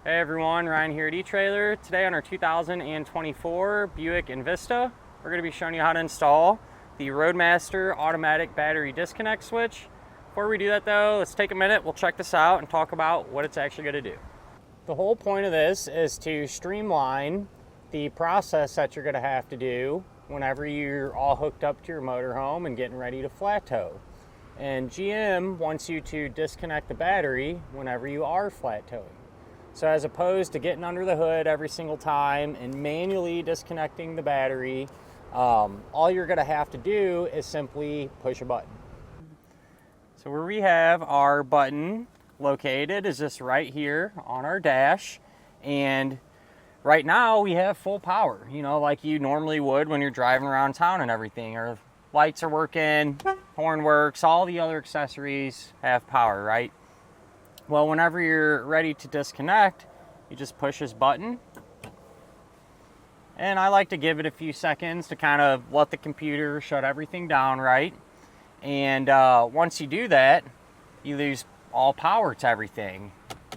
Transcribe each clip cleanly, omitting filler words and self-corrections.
Hey everyone, Ryan here at eTrailer. Today on our 2024 Buick Envista, we're going to be showing you how to install the Roadmaster automatic battery disconnect switch. Before we do that though, let's take a minute, we'll check this out and talk about what it's actually going to do. The whole point of this is to streamline the process that you're going to have to do whenever you're all hooked up to your motorhome and getting ready to flat tow. And GM wants you to disconnect the battery whenever you are flat towing. So as opposed to getting under the hood every single time and manually disconnecting the battery, all you're going to have to do is simply push a button. So where we have our button located is just right here on our dash, and right now we have full power, you know, like you normally would when you're driving around town and everything. Our lights are working, horn works, all the other accessories have power, right? Well, whenever you're ready to disconnect, you just push this button. And I like to give it a few seconds to kind of let the computer shut everything down, right? And once you do that, you lose all power to everything.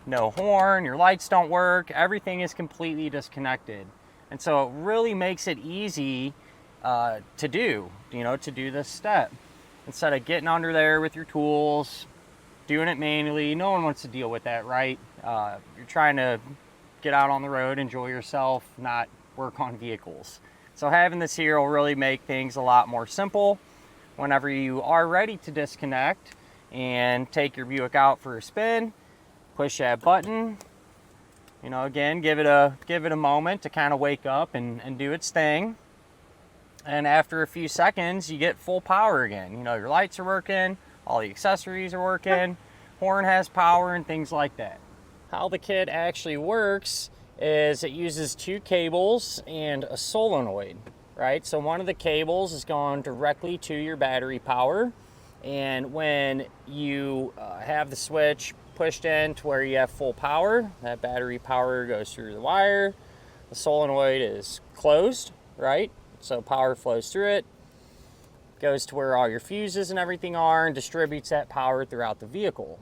No horn, your lights don't work, everything is completely disconnected. And so it really makes it easy to do this step. Instead of getting under there with your tools, doing it manually, no one wants to deal with that, right? You're trying to get out on the road, enjoy yourself, not work on vehicles. So having this here will really make things a lot more simple. Whenever you are ready to disconnect and take your Buick out for a spin, push that button. You know, again, give it a moment to kind of wake up and do its thing. And after a few seconds, you get full power again. You know, your lights are working, all the accessories are working, horn has power and things like that. How the kit actually works is it uses two cables and a solenoid, right? So one of the cables is going directly to your battery power, and when you have the switch pushed in to where you have full power, that battery power goes through the wire. The solenoid is closed, right? So power flows through it, goes to where all your fuses and everything are, and distributes that power throughout the vehicle.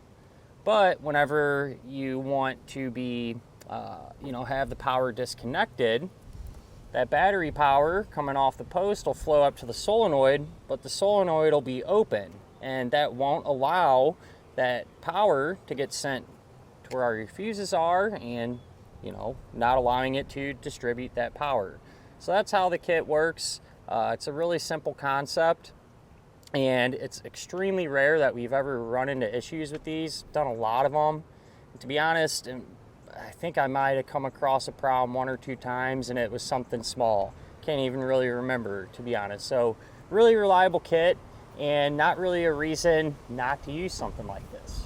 But whenever you want to be, have the power disconnected, that battery power coming off the post will flow up to the solenoid, but the solenoid will be open, and that won't allow that power to get sent to where all your fuses are, and not allowing it to distribute that power. So that's how the kit works. It's a really simple concept, and it's extremely rare that we've ever run into issues with these. Done a lot of them. And to be honest, I think I might have come across a problem one or two times, and it was something small. Can't even really remember, to be honest. So really reliable kit, and not really a reason not to use something like this.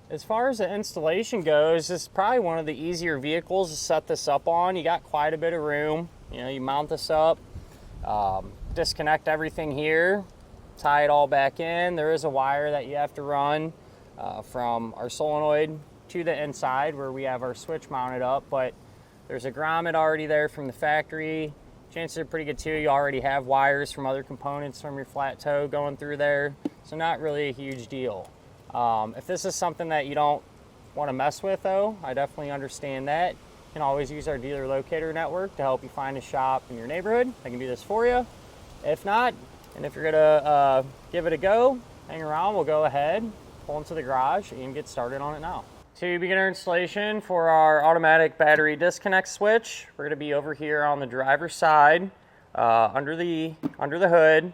As far as the installation goes, this is probably one of the easier vehicles to set this up on. You got quite a bit of room. You mount this up, disconnect everything here, tie it all back in. There is a wire that you have to run from our solenoid to the inside where we have our switch mounted up, but there's a grommet already there from the factory. Chances are pretty good too. You already have wires from other components from your flat tow going through there, so not really a huge deal. If this is something that you don't want to mess with though, I definitely understand that. You can always use our dealer locator network to help you find a shop in your neighborhood that can do this for you. If not, and if you're gonna give it a go, hang around, we'll go ahead, pull into the garage and get started on it now. To begin our installation for our automatic battery disconnect switch, we're gonna be over here on the driver's side, under the hood,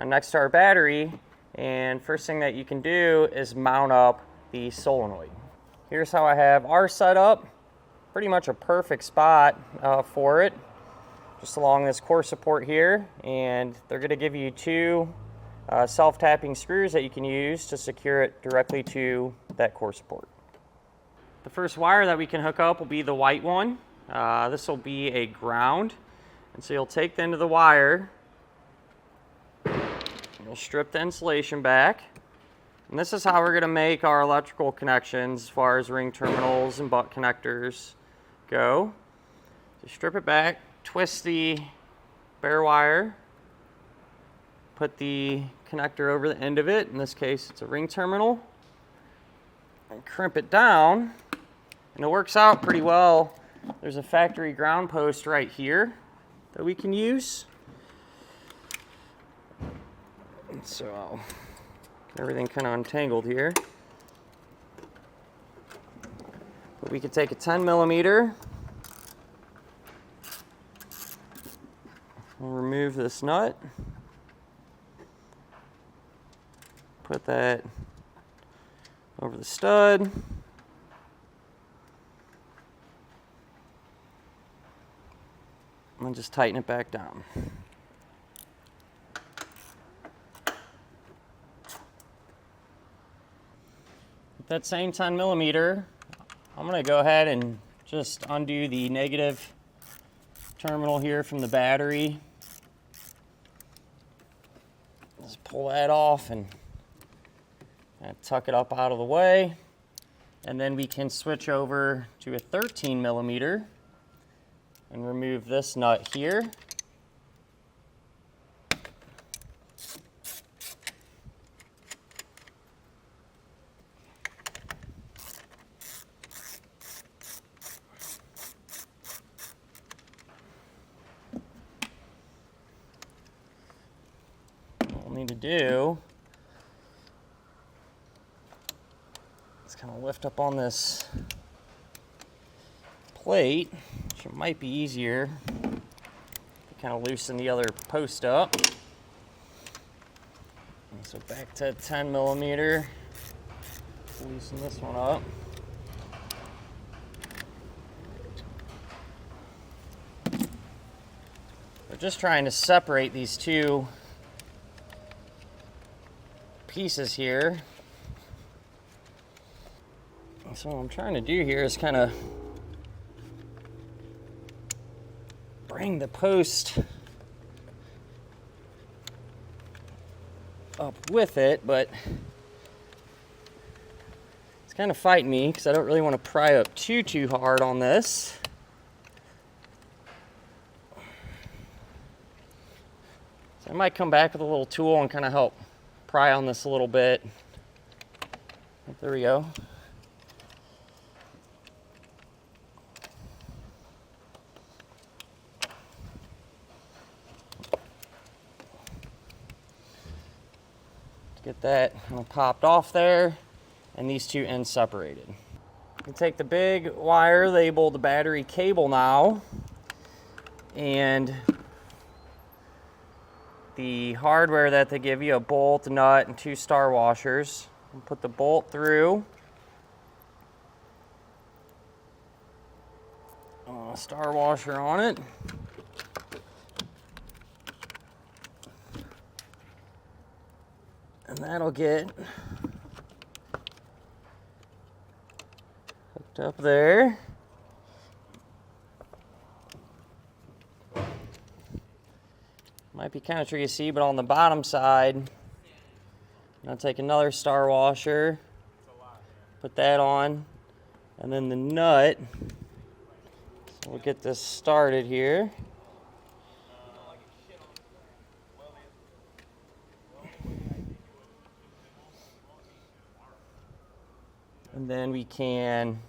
next to our battery. And first thing that you can do is mount up the solenoid. Here's how I have ours set up. Pretty much a perfect spot for it, just along this core support here, and they're going to give you two self-tapping screws that you can use to secure it directly to that core support. The first wire that we can hook up will be the white one. This will be a ground, and so you'll take the end of the wire, you'll strip the insulation back, and this is how we're going to make our electrical connections as far as ring terminals and butt connectors go. So strip it back, twist the bare wire, put the connector over the end of it. In this case, it's a ring terminal. And crimp it down And it works out pretty well. There's a factory ground post right here that we can use. And so everything kind of untangled here. But we could take a 10 millimeter. We'll remove this nut. Put that over the stud. And just tighten it back down. With that same 10 millimeter, I'm going to go ahead and just undo the negative terminal here from the battery. Just pull that off and tuck it up out of the way. And then we can switch over to a 13 millimeter and remove this nut here. What we'll need to do is kind of lift up on this plate, which it might be easier to kind of loosen the other post up. And so back to 10 millimeter, loosen this one up. We're just trying to separate these two pieces here. So what I'm trying to do here is kind of bring the post up with it, but it's kind of fighting me because I don't really want to pry up too hard on this. So I might come back with a little tool and kind of help pry on this a little bit. There we go. Get that popped off there, and these two ends separated. You take the big wire labeled the battery cable now, and the hardware that they give you, a bolt, a nut, and 2 star washers. And put the bolt through. Star washer on it. And that'll get hooked up there. Might be kind of tricky to see, but on the bottom side, I'll take another star washer, put that on, and then the nut. So we'll get this started here. And then we can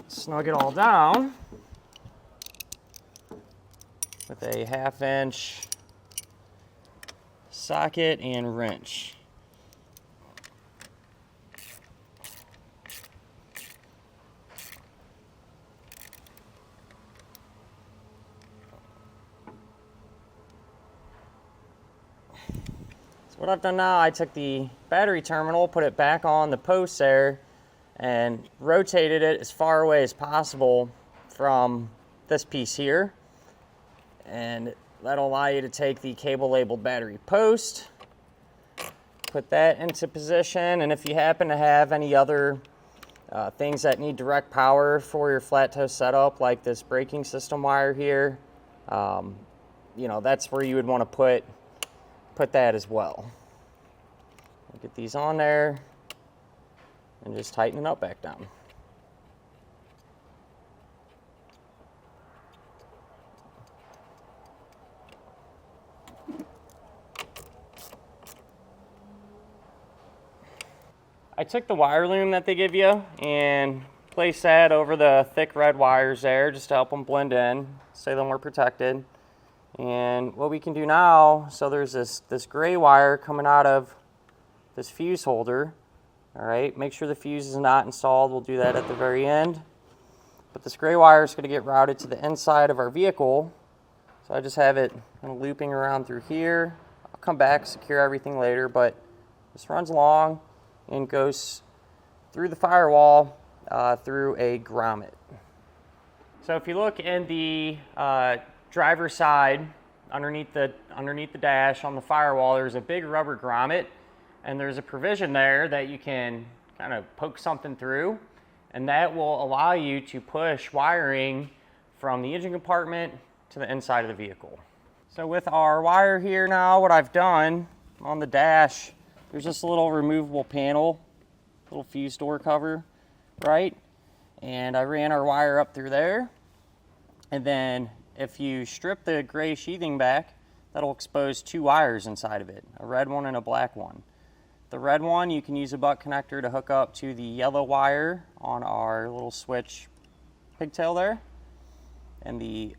snug it all down with a 1/2 inch socket and wrench. What I've done now, I took the battery terminal, put it back on the post there, and rotated it as far away as possible from this piece here. And that'll allow you to take the cable labeled battery post, put that into position, and if you happen to have any other things that need direct power for your flat toe setup, like this braking system wire here, you know, that's where you would want to put that as well. We'll get these on there and just tighten it up back down. I took the wire loom that they give you and place that over the thick red wires there just to help them blend in, stay a little more protected. And what we can do now, so there's this gray wire coming out of this fuse holder. All right, make sure the fuse is not installed. We'll do that at the very end. But this gray wire is going to get routed to the inside of our vehicle. So I just have it kind of looping around through here. I'll come back, secure everything later, but this runs along and goes through the firewall through a grommet. So if you look in the driver's side, underneath the dash on the firewall, there's a big rubber grommet, and there's a provision there that you can kind of poke something through, and that will allow you to push wiring from the engine compartment to the inside of the vehicle. So with our wire here now, what I've done on the dash, there's just a little removable panel, little fuse door cover, right? And I ran our wire up through there, and then if you strip the gray sheathing back, that'll expose two wires inside of it, a red one and a black one. The red one, you can use a butt connector to hook up to the yellow wire on our little switch pigtail there. And the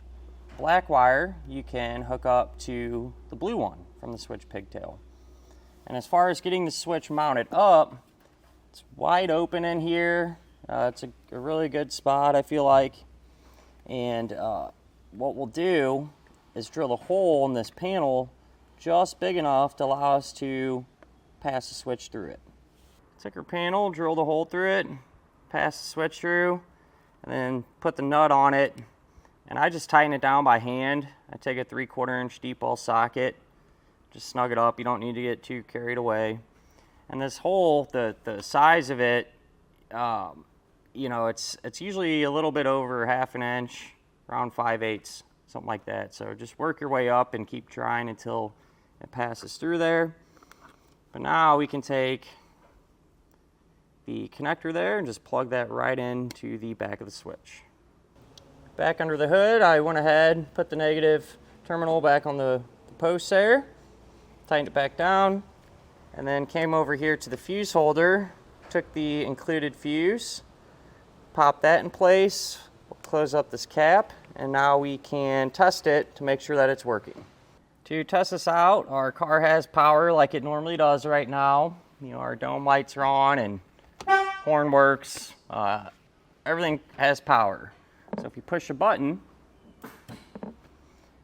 black wire, you can hook up to the blue one from the switch pigtail. And as far as getting the switch mounted up, it's wide open in here. It's a really good spot, I feel like. And what we'll do is drill a hole in this panel just big enough to allow us to pass the switch through it. Take our panel, drill the hole through it, pass the switch through, and then put the nut on it. And I just tighten it down by hand. I take a 3/4 inch deep ball socket, just snug it up. You don't need to get too carried away. And this hole, the size of it, you know, it's usually a little bit over 1/2 inch, around 5/8, something like that. So just work your way up and keep trying until it passes through there. But now we can take the connector there and just plug that right into the back of the switch. Back under the hood, I went ahead, put the negative terminal back on the post there, tightened it back down, and then came over here to the fuse holder, took the included fuse, popped that in place, we'll close up this cap, and now we can test it to make sure that it's working. To test this out, our car has power like it normally does right now. You know, our dome lights are on and horn works. Everything has power. So if you push a button,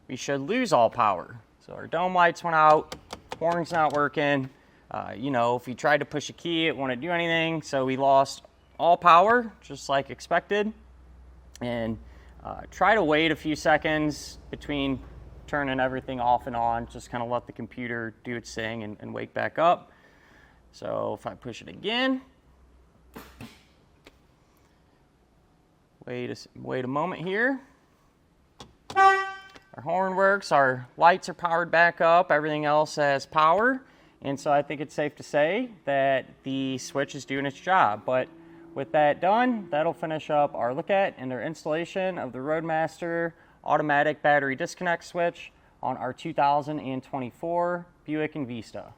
we should lose all power. So our dome lights went out, horn's not working. You know, if you tried to push a key, it wouldn't do anything. So we lost all power, just like expected. And try to wait a few seconds between turning everything off and on, just kind of let the computer do its thing and wake back up. So if I push it again, wait a moment here. Our horn works, our lights are powered back up, everything else has power, and so I think it's safe to say that the switch is doing its job. But with that done, that'll finish up our look at and our installation of the Roadmaster automatic battery disconnect switch on our 2024 Buick Envista.